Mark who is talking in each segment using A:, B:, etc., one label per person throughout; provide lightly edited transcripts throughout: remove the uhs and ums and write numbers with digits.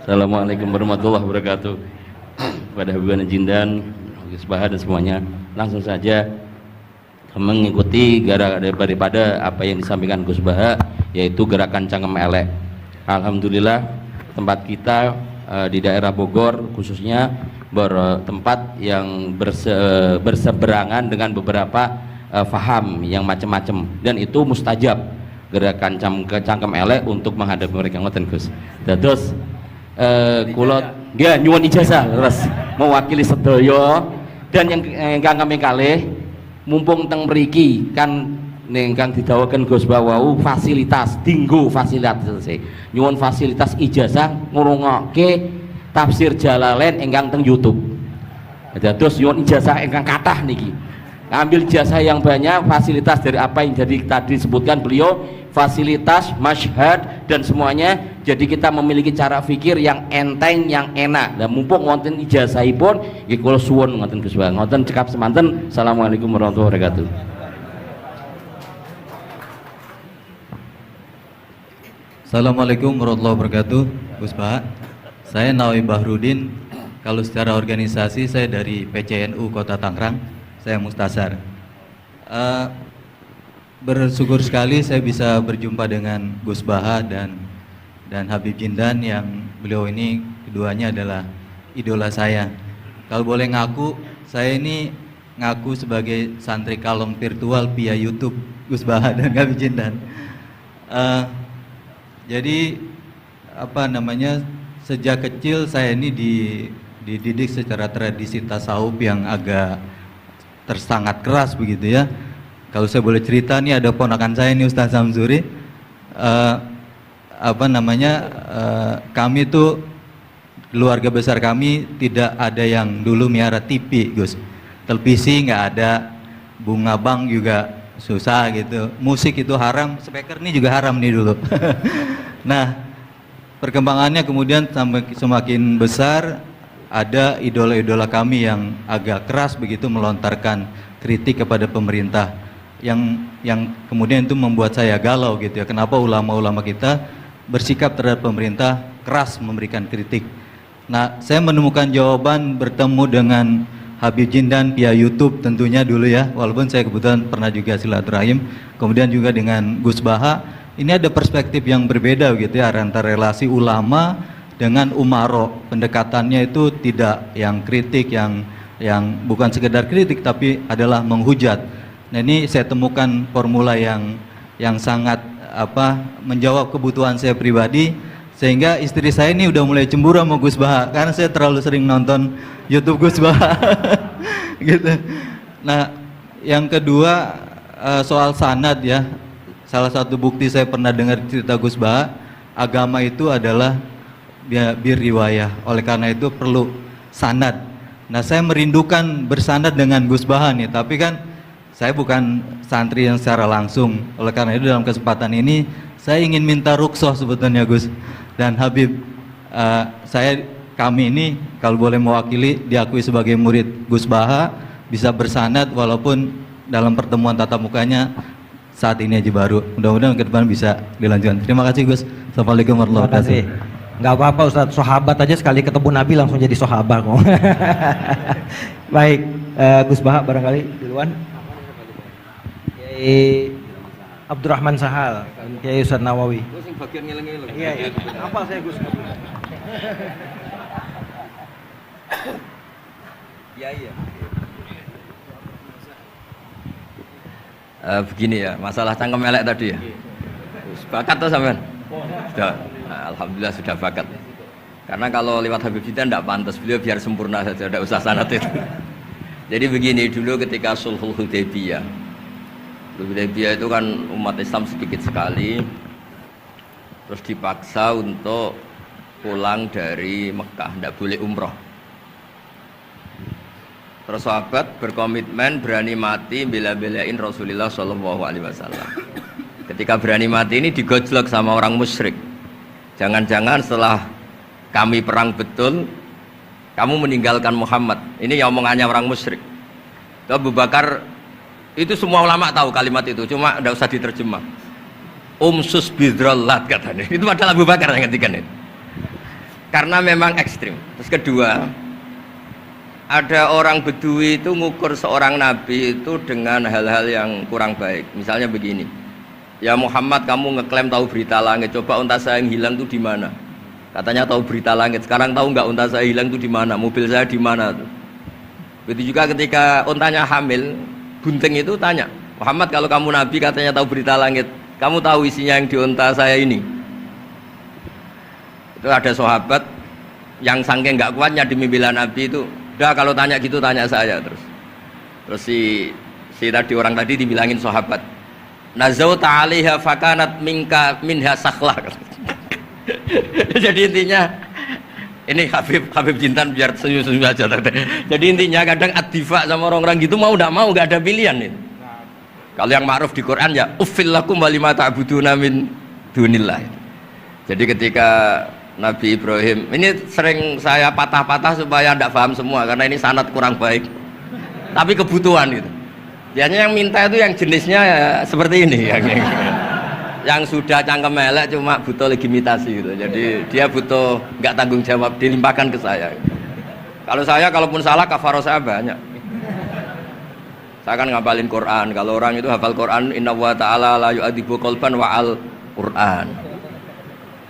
A: Assalamualaikum warahmatullahi wabarakatuh. Pada Habibana Jindan, Gus Baha dan semuanya, langsung saja mengikuti daripada apa yang disampaikan Gus Baha, yaitu gerakan cangkem elek. Alhamdulillah tempat kita di daerah Bogor khususnya bertempat yang berseberangan dengan beberapa faham yang macam-macam, dan itu mustajab gerakan cangkem elek untuk menghadapi mereka ngoten Gus. Terus kula dia nyuwun ijazah terus mewakili sedaya, dan yang kami kalih mumpung teng mriki kan ingkang didhawuhaken Gus Bawau fasilitas dinggo fasilitas nyuwun fasilitas ijazah ngrungokke tafsir Jalalain ingkang teng YouTube. Terus nyuwun ijazah ingkang kathah niki. Ambil ijazah yang banyak, fasilitas dari apa yang jadi tadi disebutkan beliau, fasilitas, masyhad dan semuanya. Jadi kita memiliki cara fikir yang enteng, yang enak. Dan mumpung wonten ijazahipun nggih kula suwun ngoten Gus Bang. Ngoten cekap semanten. Assalamualaikum warahmatullahi wabarakatuh.
B: Assalamualaikum warahmatullahi wabarakatuh. Gus Baha, saya Nawawi Bahrudin. Kalau secara organisasi saya dari PCNU Kota Tangerang. Saya Mustasar. Bersyukur sekali saya bisa berjumpa dengan Gus Baha dan Habib Jindan, yang beliau ini keduanya adalah idola saya. Kalau boleh ngaku, saya ini ngaku sebagai santri kalong virtual via YouTube Gus Baha dan Habib Jindan. Jadi sejak kecil saya ini dididik secara tradisi tasawuf yang agak sangat keras begitu ya. Kalau saya boleh cerita nih, ada ponakan saya nih Ustaz Samsuri, kami tuh keluarga besar kami tidak ada yang dulu miara TV Gus, televisi nggak ada, bunga bank juga susah gitu, musik itu haram, speaker nih juga haram nih dulu. Nah perkembangannya kemudian sampai semakin besar, ada idola-idola kami yang agak keras begitu melontarkan kritik kepada pemerintah, yang kemudian itu membuat saya galau gitu ya. Kenapa ulama-ulama kita bersikap terhadap pemerintah keras memberikan kritik? Nah, saya menemukan jawaban bertemu dengan Habib Jindan via YouTube tentunya dulu ya, walaupun saya kebetulan pernah juga silaturahim, kemudian juga dengan Gus Baha. Ini ada perspektif yang berbeda gitu ya, antara relasi ulama dengan umaro. Pendekatannya itu tidak yang kritik, yang bukan sekedar kritik tapi adalah menghujat. Nah ini saya temukan formula yang sangat menjawab kebutuhan saya pribadi, sehingga istri saya ini udah mulai cemburu sama Gus Baha karena saya terlalu sering nonton YouTube Gus Baha. Gitu. Nah yang kedua soal sanad ya, salah satu bukti saya pernah dengar cerita Gus Baha, agama itu adalah riwayah, oleh karena itu perlu sanad. Nah saya merindukan bersanad dengan Gus Baha nih, tapi kan saya bukan santri yang secara langsung, oleh karena itu dalam kesempatan ini saya ingin minta rukhsah sebetulnya Gus dan Habib. Kami ini kalau boleh mewakili diakui sebagai murid Gus Baha, bisa bersanad walaupun dalam pertemuan tatap mukanya saat ini aja baru. Mudah-mudahan ke depan bisa dilanjutkan. Terima kasih Gus. Assalamualaikum warahmatullahi wabarakatuh.
C: Nggak apa-apa Ustadz, sahabat aja sekali ketemu Nabi langsung jadi sahabat kok. Baik, Gus Baha barangkali duluan. Kiai Abdurrahman Sahal, Kiai Ustadz Nawawi. Iya, apa saya Gus? Iya.
D: Begini ya, masalah cangkem elek tadi ya. Bakat tuh sampean? Sudah, alhamdulillah sudah bakat. Karena kalau lewat Habib Jindan tidak pantas, beliau biar sempurna saja, tidak usah sanad itu. Jadi begini, dulu ketika Sulhul Hudaybiyah, itu kan umat Islam sedikit sekali, terus dipaksa untuk pulang dari Mekah, tidak boleh umroh. Terus sahabat berkomitmen berani mati bela-belain Rasulullah SAW. Ketika berani mati ini digojlok sama orang musyrik. Jangan-jangan setelah kami perang betul, kamu meninggalkan Muhammad. Ini yang omongannya orang musyrik. Abu Bakar, itu semua ulama tahu kalimat itu, cuma tidak usah diterjemah. Umsus bidrollat katanya. Itu padahal Abu Bakar yang ngertikan itu. karena memang ekstrim. Terus kedua, ada orang Bedui itu ngukur seorang nabi itu dengan hal-hal yang kurang baik. Misalnya begini, ya Muhammad, kamu ngeklaim tahu berita langit, coba unta saya yang hilang itu di mana? Katanya tahu berita langit, sekarang tahu nggak unta saya hilang itu di mana? Mobil saya di mana tuh? Begitu juga ketika untanya hamil, bunting itu tanya, Muhammad, kalau kamu nabi katanya tahu berita langit, kamu tahu isinya yang di unta saya ini? Itu ada sahabat yang saking nggak kuatnya demi bela nabi itu, udah kalau tanya gitu tanya saya terus. Terus si tadi orang tadi dibilangin sahabat, nazauta 'alaiha fakanat minha sakhlah. Jadi intinya ini Habib Jintan biar senyum-senyum aja. Jadi intinya kadang ad-difa sama orang-orang gitu mau tidak mau nggak ada pilihan itu. Kalau yang ma'ruf di Quran ya uffil lakum wa lima ta'buduna min dunillah. Jadi ketika Nabi Ibrahim, ini sering saya patah-patah supaya tidak paham semua karena ini sanad kurang baik. Tapi kebutuhan gitu. Biasanya yang minta itu yang jenisnya ya seperti ini yang sudah cangkem elek cuma butuh legitimasi gitu. Jadi dia butuh nggak tanggung jawab, dilimpahkan ke saya. Kalau saya kalaupun salah kafaroh saya banyak. Saya kan ngapalin Quran. Kalau orang itu hafal Quran, inna wa ta'ala la yu'adibu qalban wa al Quran.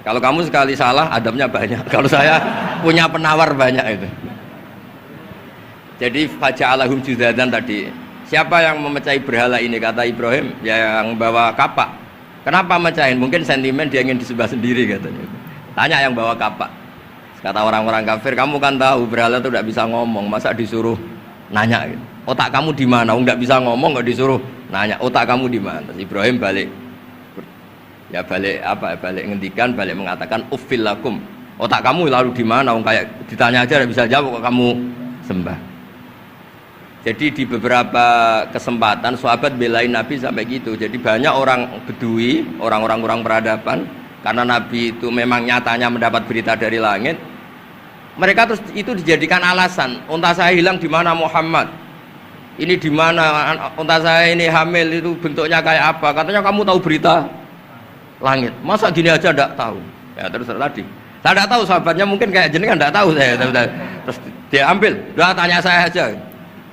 D: Kalau kamu sekali salah, adabnya banyak. Kalau saya punya penawar banyak itu. Jadi faja'alahum judadan tadi. Siapa yang memecahi berhala ini? Kata Ibrahim, ya yang bawa kapak. Kenapa mecahin? Mungkin sentimen dia ingin disembah sendiri katanya. Tanya yang bawa kapak. Kata orang-orang kafir, kamu kan tahu berhala itu tidak bisa ngomong, masa disuruh nanya gitu. Otak kamu di mana? Nggak bisa ngomong, nggak disuruh nanya. Otak kamu di mana? Terus Ibrahim balik. Ya balik apa? Balik ngendikan, balik mengatakan uffil lakum. Otak kamu lalu di mana? Kayak ditanya aja tidak bisa jawab kok kamu sembah. Jadi di beberapa kesempatan sahabat belain Nabi sampai gitu. Jadi banyak orang Bedui, orang-orang peradaban, karena Nabi itu memang nyatanya mendapat berita dari langit. Mereka terus itu dijadikan alasan. Unta saya hilang di mana Muhammad? Ini di mana? Unta saya ini hamil itu bentuknya kayak apa? Katanya kamu tahu berita langit. Masa gini aja enggak tahu? Ya terus tadi. Saya enggak tahu sahabatnya mungkin kayak jenengan enggak tahu saya. Terus dia ambil, udah tanya saya aja.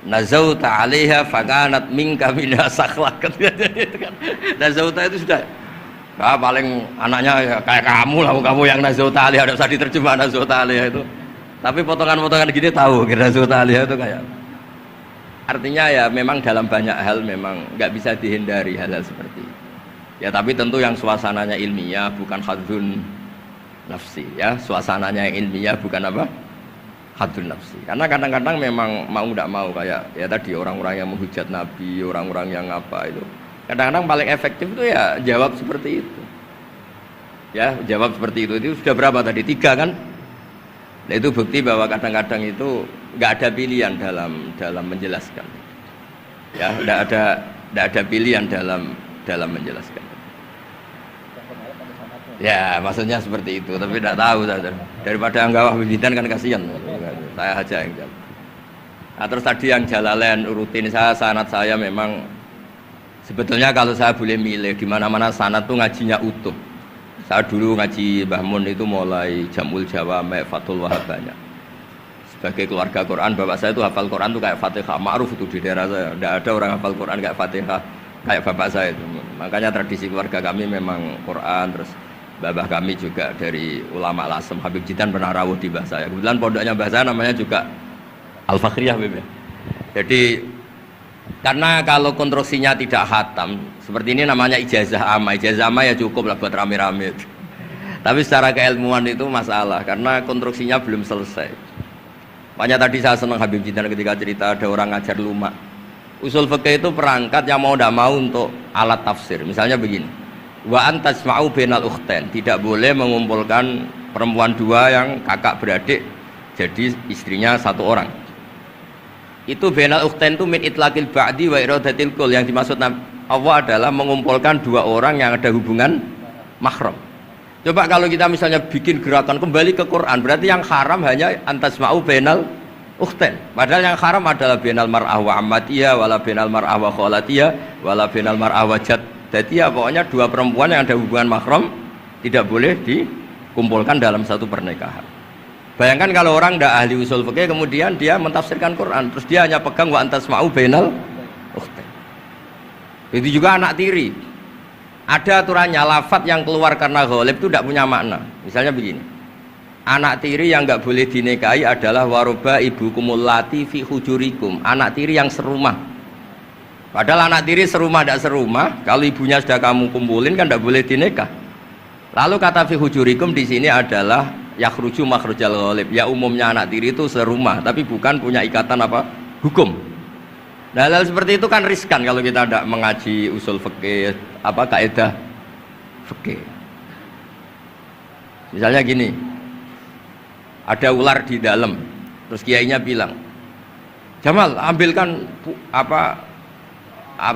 D: Nazauta 'alaiha fakanat minka minha sakhlah. Nazauta itu sudah paling anaknya ya kayak kamu lah, kamu yang nazauta 'alaiha, enggak usah diterjemah nazauta 'alaiha itu. Tapi potongan-potongan gini tahu kira nazauta 'alaiha itu kayak. Artinya ya memang dalam banyak hal memang nggak bisa dihindari hal-hal seperti itu. Ya tapi tentu yang suasananya ilmiah bukan hadun nafsi ya, suasananya yang ilmiah bukan apa? Hadun nafsi. Karena kadang-kadang memang mau tidak mau kayak ya tadi orang-orang yang menghujat Nabi, orang-orang yang apa itu. Kadang-kadang paling efektif itu ya jawab seperti itu. Ya, jawab seperti itu. Itu sudah berapa tadi? 3 kan? Nah, itu bukti bahwa kadang-kadang itu nggak ada pilihan dalam menjelaskan. Ya, nggak ada pilihan dalam menjelaskan. Ya, maksudnya seperti itu, tapi tidak tahu saja. Daripada anggap bibitan kan kasihan. Saya aja yang jawab. Nah, terus tadi yang Jalalain rutin sanad saya memang sebetulnya kalau saya boleh milih di mana-mana sanad tuh ngajinya utuh. Saya dulu ngaji Mbah Mun itu mulai Jamul Jawami, Fathul Wahab banyak. Sebagai keluarga Quran, bapak saya itu hafal Quran tuh kayak Fatihah, ma'ruf itu di daerah saya. Tidak ada orang hafal Quran kayak Fatihah kayak bapak saya itu. Makanya tradisi keluarga kami memang Quran. Terus babah kami juga dari ulama Lasem, Habib Jidan pernah rawuh di mbah saya. Kebetulan pondoknya mbah saya namanya juga Al-Fakhriyah Habib. Jadi karena kalau konstruksinya tidak khatam seperti ini namanya ijazah amma. Ijazah amma ya cukup lah buat rame-rame. Tapi secara keilmuan itu masalah karena konstruksinya belum selesai. Makanya tadi saya senang Habib Jidan ketika cerita ada orang ngajar lumak. Usul fikih itu perangkat yang mau tidak mau untuk alat tafsir. Misalnya begini, wa antasma'u bainal ukhtain, tidak boleh mengumpulkan perempuan 2 yang kakak beradik jadi istrinya 1 orang. Itu bainal ukhtain itu min itlaqil ba'di wa iradatil kul, yang dimaksud Allah adalah mengumpulkan 2 orang yang ada hubungan mahram. Coba kalau kita misalnya bikin gerakan kembali ke Quran, berarti yang haram hanya antasma'u bainal ukhtain. Padahal yang haram adalah bainal mar'ah wa ammatiyah wala bainal mar'ah wa khalatiyah wala bainal mar'ah wa jaddatiyah. Pokoknya 2 perempuan yang ada hubungan mahram tidak boleh dikumpulkan dalam satu pernikahan. Bayangkan kalau orang tidak ahli usul fikih kemudian dia mentafsirkan Quran, terus dia hanya pegang wa antasma'u bainal ukhtain. Itu juga anak tiri. Ada aturannya, lafadz yang keluar karena ghalib itu tidak punya makna. Misalnya begini, anak tiri yang nggak boleh dinikahi adalah waroba ibu kumulati fi hujurikum, anak tiri yang serumah. Padahal anak tiri serumah tidak serumah, kalau ibunya sudah kamu kumpulin kan tidak boleh dinikah. Lalu kata fi hujurikum di sini adalah yakhruju makhrujal ghalib. Ya umumnya anak tiri itu serumah, tapi bukan punya ikatan apa? Hukum. Nah, hal seperti itu kan riskan kalau kita tidak mengaji usul fikih, apa kaidah fikih. Misalnya gini, ada ular di dalam, terus kiainya bilang, Jamal ambilkan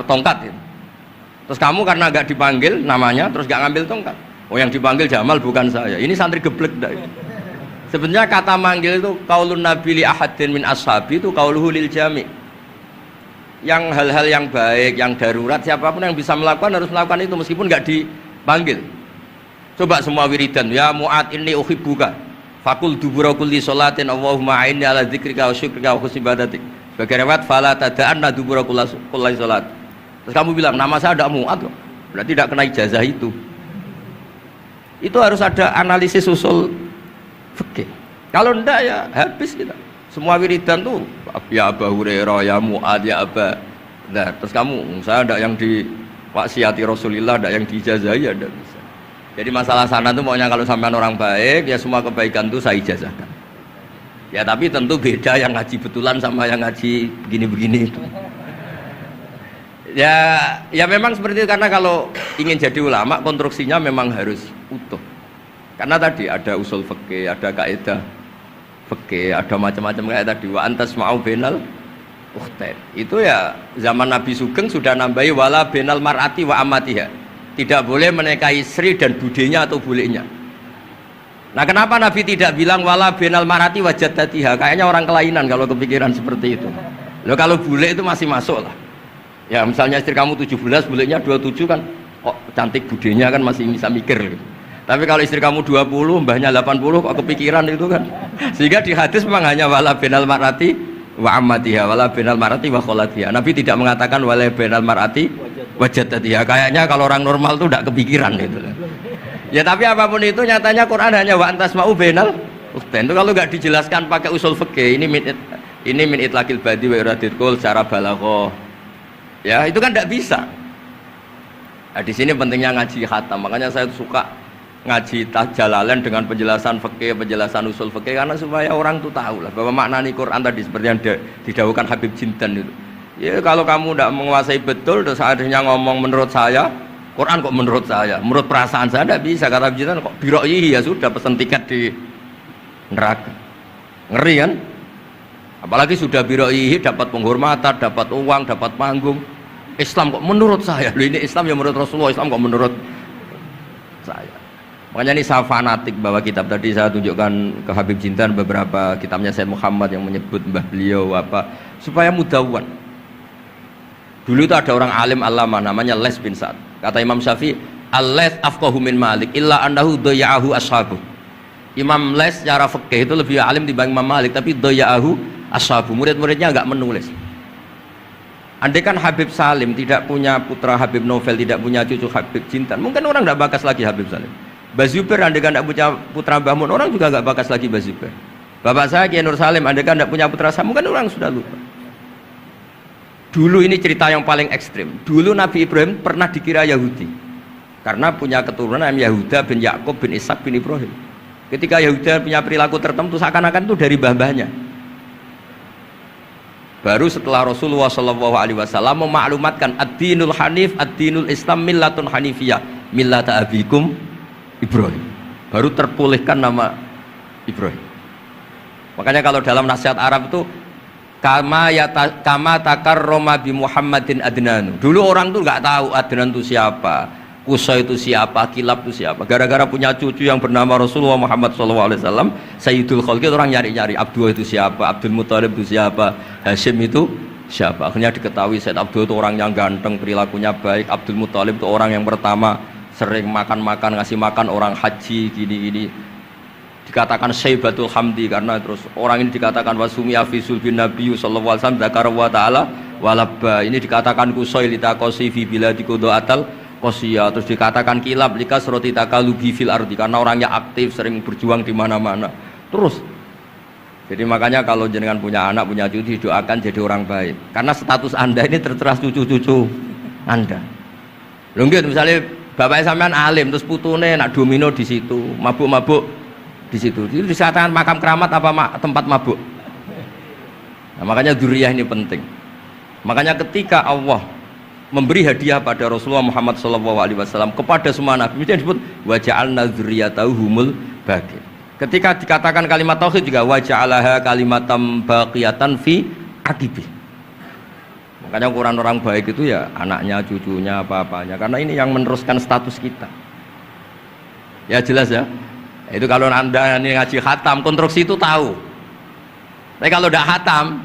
D: tongkat. Terus kamu karena nggak dipanggil namanya, terus nggak ngambil tongkat. Oh yang dipanggil Jamal bukan saya. Ini santri geblek dah. Sebenarnya kata manggil itu qaulun nabi li ahadin min ashabi itu qauluhu lil jami'. Yang hal-hal yang baik, yang darurat siapapun yang bisa melakukan harus melakukan itu meskipun nggak dipanggil. Coba semua wiridan, ya Mu'ad inni uhibbuka. Fakul dubura kulli sholatin Allahumma a'inni ala dzikrika wa syukrika wa husni ibadatik. Sebagai riwayat fala tada'anna dubura kulli sholat. Terus kamu bilang nama saya ada Mu'ad loh. Berarti tidak kena ijazah itu. Itu harus ada analisis usul fikih. Kalau enggak ya habis kita. Semua wiridan tuh ya Abu Hurairah, ya Mu'ad, ya Aba. Nah, terus kamu saya ada yang di waksiati Rasulullah, ada yang diijazahi, ada bisa. Jadi masalah sana tuh maunya kalau sampean orang baik ya semua kebaikan tuh saya ijazahkan. Ya tapi tentu beda yang ngaji betulan sama yang ngaji begini-begini itu. Ya memang seperti itu karena kalau ingin jadi ulama konstruksinya memang harus utuh. Karena tadi ada usul fikih, ada kaidah fikih, ada macam-macam kayak tadi wa antasma'u bainal ukhtain. Itu ya zaman Nabi Sugeng sudah nambahi wala bainal mar'ati wa amatiha. Tidak boleh menikahi istri dan budenya atau bulenya. Nah, kenapa Nabi tidak bilang wala bainal mar'ati wa jaddatiha? Kayaknya orang kelainan kalau kepikiran seperti itu. Loh kalau bule itu masih masuk lah. Ya misalnya istri kamu 17, bulenya 27 kan kok cantik budenya kan masih bisa mikir gitu. Tapi kalau istri kamu 20, mbahnya 80 kok kepikiran itu kan. Sehingga di hadis memang hanya wala binal marati wa ammatiha, wala binal marati wa kholatiha. Nabi tidak mengatakan wala binal marati wa jaddatiha. Kayaknya kalau orang normal tuh tidak kepikiran gitu. Ya tapi apapun itu nyatanya Quran hanya wa antasma'u binal ukhtain. Itu kalau nggak dijelaskan pakai usul fikih, ini min itlaqil badi wa iradil qul secara balaghah. Ya itu kan tidak bisa. Nah, di sini pentingnya ngaji khatam. Makanya saya suka ngaji Jalalain dengan penjelasan fikih, penjelasan usul fikih karena supaya orang tuh tahu lah bahwa maknani Quran tadi seperti yang didahulukan Habib Jintan itu. Ya kalau kamu tidak menguasai betul, terus akhirnya ngomong menurut saya, Quran kok menurut saya, menurut perasaan saya tidak bisa. Kata Habib Jintan kok biroihi ya sudah pesan tiket di neraka. Ngeri kan? Apalagi sudah biroihi dapat penghormatan, dapat uang, dapat panggung. Islam kok menurut saya, loh ini Islam yang menurut Rasulullah, Islam kok menurut saya. Makanya ini saya fanatik bahwa kitab tadi saya tunjukkan ke Habib Jintan beberapa kitabnya Said Muhammad yang menyebut mbah beliau apa supaya mudawwan. Dulu itu ada orang alim alama namanya Les bin Sa'ad. Kata Imam Syafi'i, "Al-Les afqahu min Malik illa annahu daya'ahu ashabu." Imam Les secara fikih itu lebih alim dibanding Imam Malik, tapi daya'ahu ashabu, murid-muridnya enggak menulis. Andai kan Habib Salim tidak punya putra Habib Novel, tidak punya cucu Habib Jintan, mungkin orang enggak bakas lagi Habib Salim. Bazuber andai kan enggak punya putra Mbah Mun, orang juga enggak bakas lagi Bazuber. Bapak saya Kiai Nur Salim andai kan enggak punya putra saya, mungkin orang sudah lupa. Dulu ini cerita yang paling ekstrim. Dulu Nabi Ibrahim pernah dikira Yahudi karena punya keturunan Yahuda bin Yakub bin Ishak bin Ibrahim. Ketika Yahuda punya perilaku tertentu seakan-akan itu dari mbah-mbahnya. Baru setelah Rasulullah SAW memaklumatkan ad-dinul hanif, ad-dinul Islam millatun hanifiyah, millata abikum Ibrahim. Baru terpulihkan nama Ibrahim. Makanya kalau dalam nasihat Arab itu kama takarrama bi Muhammadin adnanu. Dulu orang tuh nggak tahu Adnan itu siapa, Qusay itu siapa, Kilab itu siapa. Gara-gara punya cucu yang bernama Rasulullah Muhammad SAW, Sayyidul Khalqi, orang nyari-nyari Abdullah itu siapa, Abdul Muthalib itu siapa, Hashim itu siapa. Akhirnya diketahui Sayyid Abdul itu orang yang ganteng, perilakunya baik. Abdul Muthalib itu orang yang pertama sering makan-makan, ngasih makan orang haji, gini-gini. dikatakan Syaibatul Hamdi karena terus orang ini dikatakan wasumia fi sulbin Nabi sallallahu alaihi wasallam dzakara wa ta'ala walabba, ini dikatakan kusoi litakosi fi biladi atal qosiyah, terus dikatakan kilab likas roti takalubi fil ardi karena orangnya aktif sering berjuang di mana-mana. Terus jadi makanya kalau jenengan punya anak punya cucu doakan jadi orang baik karena status Anda ini tertera cucu-cucu Anda. Lho nggih misalnya bapak sampean alim terus putune nak domino di situ, mabuk-mabuk di situ. Itu disatakan makam keramat apa tempat mabuk. Nah, makanya dzurriyyah ini penting. Makanya ketika Allah memberi hadiah pada Rasulullah Muhammad SAW kepada semua nabi, itu disebut wa ja'alna dzurriyyatahu humul baqin. Ketika dikatakan kalimat tauhid juga wa ja'alaha kalimatam baqiyatan fi aqibi. Makanya ukuran orang baik itu ya anaknya, cucunya, apa-apanya. Karena ini yang meneruskan status kita. Ya jelas ya. Itu kalau Anda ini ngaji khatam, konstruksi itu tahu. Tapi kalau tidak khatam,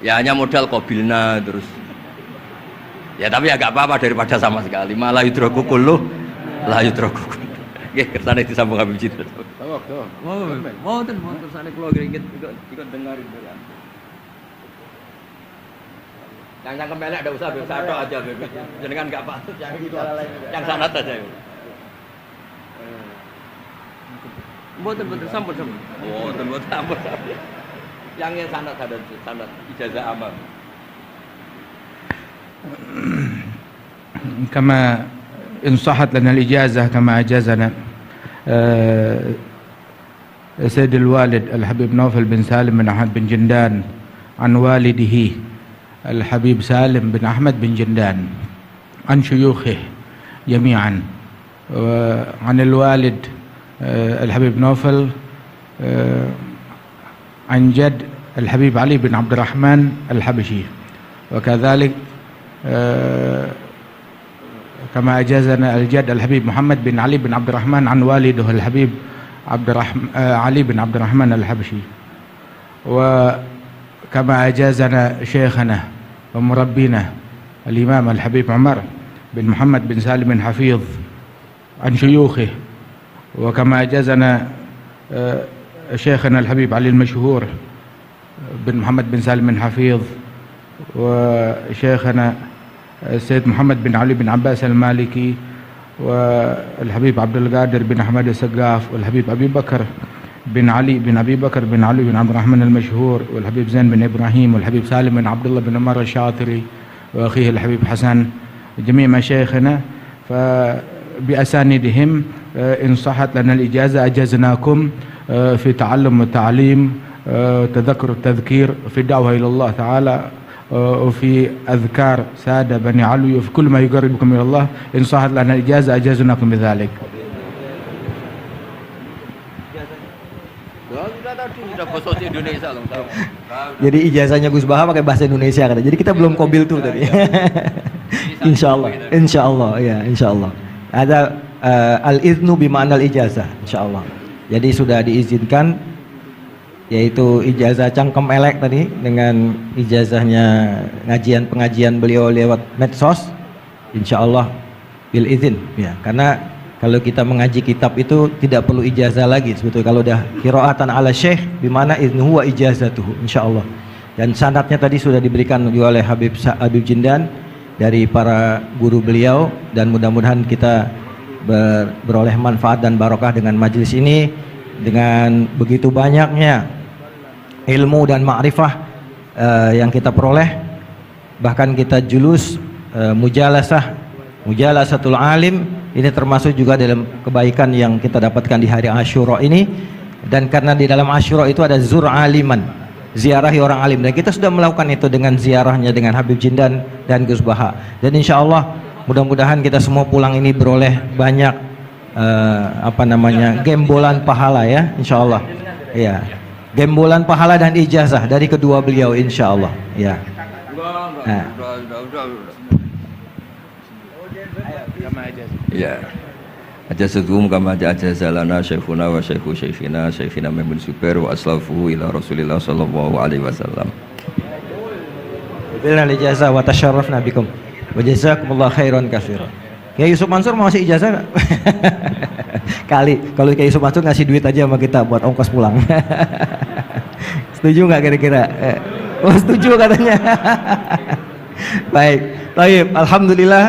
D: ya hanya modal qabilna terus. Ya tapi ya gak apa-apa daripada sama sekali. Malah yudraku kulluh, la yudraku kulluh. Nggih, kersane disambung Habib Jid. Mau kersane kula ingin ikut dengarin ya. Yang kemelek enggak usah Habib Sato aja Habib. Jenengan enggak patut yang itu yang sanad aja. Mboten sampun. Mboten sampun. Yang sanad ijazah amal.
E: كما إن صحت لنا الإجازة كما أجازنا سيد الوالد الحبيب نوفل بن سالم بن أحمد بن جندان عن والده الحبيب سالم بن أحمد بن جندان عن شيوخه جميعا عن الوالد الحبيب نوفل عن جد الحبيب علي بن عبد الرحمن الحبشي وكذلك كما أجازنا الجد الحبيب محمد بن علي بن عبد الرحمن عن والده الحبيب علي بن عبد الرحمن الحبشي وكما أجازنا شيخنا ومربينا الإمام الحبيب عمر بن محمد بن سالم بن حفيظ عن شيوخه وكما أجازنا شيخنا الحبيب علي المشهور بن محمد بن سالم بن حفيظ وشيخنا السيد محمد بن علي بن عباس المالكي والحبيب عبد القادر بن أحمد السقاف والحبيب أبي بكر بن علي بن أبي بكر بن علي بن عبد الرحمن المشهور والحبيب زين بن إبراهيم والحبيب سالم بن عبد الله بن عمر الشاطري وأخيه الحبيب حسن جميع مشايخنا فبأسانيدهم إن صحت لنا الإجازة أجزناكم في تعلم والتعليم تذكر التذكير في الدعوة إلى الله تعالى وفي أذكار سادة بني علوي وفي كل ما يقربكم إلى الله إن صحت لنا الإجازة أجازناكم بذلك.
C: Jadi ijazahnya Gus Baha pakai bahasa Indonesia kata. Jadi kita belum qabil tuh tadi. Insya Allah ya, insya Allah. Ada al-iznu bima'na al-ijazah, insya Allah. Jadi sudah diizinkan, yaitu ijazah cangkem elek tadi dengan ijazahnya pengajian beliau lewat medsos, insya Allah bil izin ya. Karena kalau kita mengaji kitab itu tidak perlu ijazah lagi sebetulnya kalau udah qiraatan ala syekh bimana iznuhu wa ijazatuhu insya Allah. Dan sanadnya tadi sudah diberikan juga oleh Habib Jindan dari para guru beliau, dan mudah-mudahan kita beroleh manfaat dan barokah dengan majelis ini, dengan begitu banyaknya ilmu dan ma'rifah yang kita peroleh. Bahkan kita julus mujalasatul alim, ini termasuk juga dalam kebaikan yang kita dapatkan di hari Asyura ini. Dan karena di dalam Asyura itu ada zur aliman, ziarahi orang alim, dan kita sudah melakukan itu dengan ziarahnya dengan Habib Jindan dan Gus Baha. Dan insya Allah mudah-mudahan kita semua pulang ini beroleh banyak gembolan pahala ya, insya Allah ya, gembolan pahala dan ijazah dari kedua beliau insya Allah ya.
D: Ya, ajazatuhum kama ajazalana syekhuna wa syekhu syekhina Maimun Zubair wa aslafuhu ila Rasulillah sallallahu alaihi wasallam.
C: Bilal ijazah wa tasyarrafna bikum wa jazakumullah khairan katsiran. Ya Yusuf Mansur mau masih ijazah enggak? Kali kalau Kiai Yusuf Mansur ngasih duit aja sama kita buat ongkos pulang. Setuju nggak kira-kira? Oh setuju katanya. Baik, baik. Alhamdulillah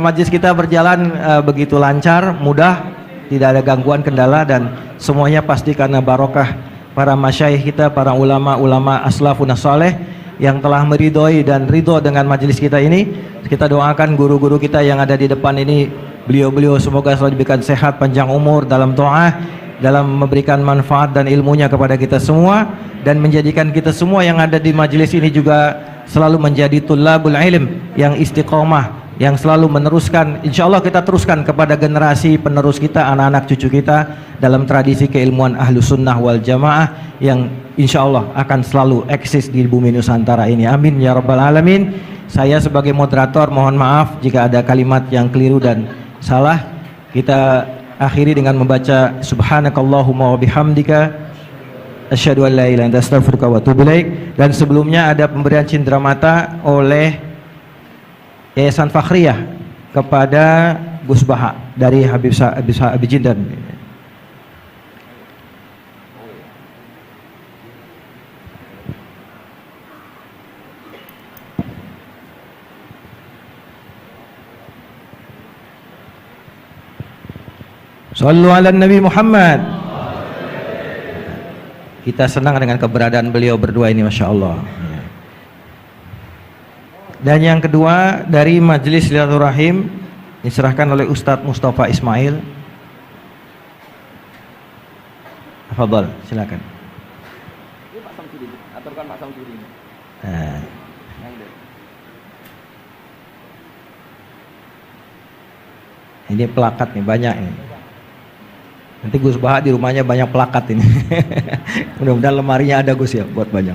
C: majelis kita berjalan begitu lancar, mudah, tidak ada gangguan kendala dan semuanya pasti karena barokah para masyayikh kita, para ulama-ulama aslafun saleh yang telah meridhoi dan ridho dengan majelis kita ini. Kita doakan guru-guru kita yang ada di depan ini, beliau-beliau semoga selalu diberikan sehat, panjang umur dalam ta'ah, dalam memberikan manfaat dan ilmunya kepada kita semua, dan menjadikan kita semua yang ada di majelis ini juga selalu menjadi tullabul ilm yang istiqomah, yang selalu meneruskan, insya Allah kita teruskan kepada generasi penerus kita, anak-anak cucu kita dalam tradisi keilmuan Ahlus Sunnah wal Jamaah yang insya Allah akan selalu eksis di bumi Nusantara ini. Amin ya rabbal alamin. Saya sebagai moderator mohon maaf jika ada kalimat yang keliru dan salah. Kita akhiri dengan membaca subhanakallahumma wa bihamdika asyhadu an la ilaha illa anta astaghfiruka wa atubu ilaik. Dan sebelumnya ada pemberian cindera mata oleh Yayasan Fakhriyah kepada Gus Baha dari Habib Jindan. Sallu ala Nabi Muhammad. Kita senang dengan keberadaan beliau berdua ini, Masya Allah. Dan yang kedua dari Majelis Silaturahim diserahkan oleh Ustadz Mustafa Ismail. Fadhal, silakan. Ini pelakat nih, banyak ini. Nanti Gus Baha di rumahnya banyak pelakat ini. Mudah-mudahan lemarinya ada Gus ya buat banyak.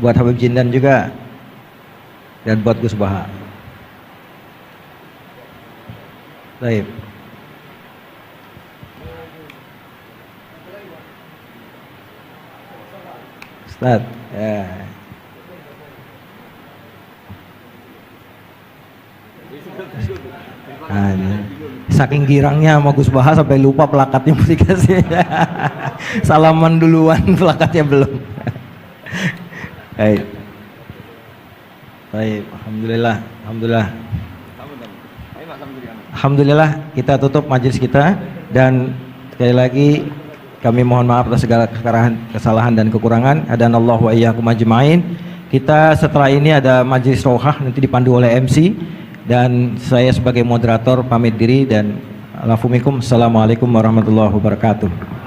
C: Buat Habib Jindan juga dan buat Gus Baha. Baik. Ustaz, ya. Nah, ini. Saking girangnya sama Gus Baha sampai lupa plakatnya mesti kasih. Salaman duluan, plakatnya belum. Baik. Baik, alhamdulillah, alhamdulillah. Alhamdulillah kita tutup majelis kita dan sekali lagi kami mohon maaf atas segala kesalahan dan kekurangan. Adanallahu wa iyyakum ajmain. Kita setelah ini ada majelis rohah nanti dipandu oleh MC dan saya sebagai moderator pamit diri dan alafumikum. Assalamualaikum warahmatullahi wabarakatuh.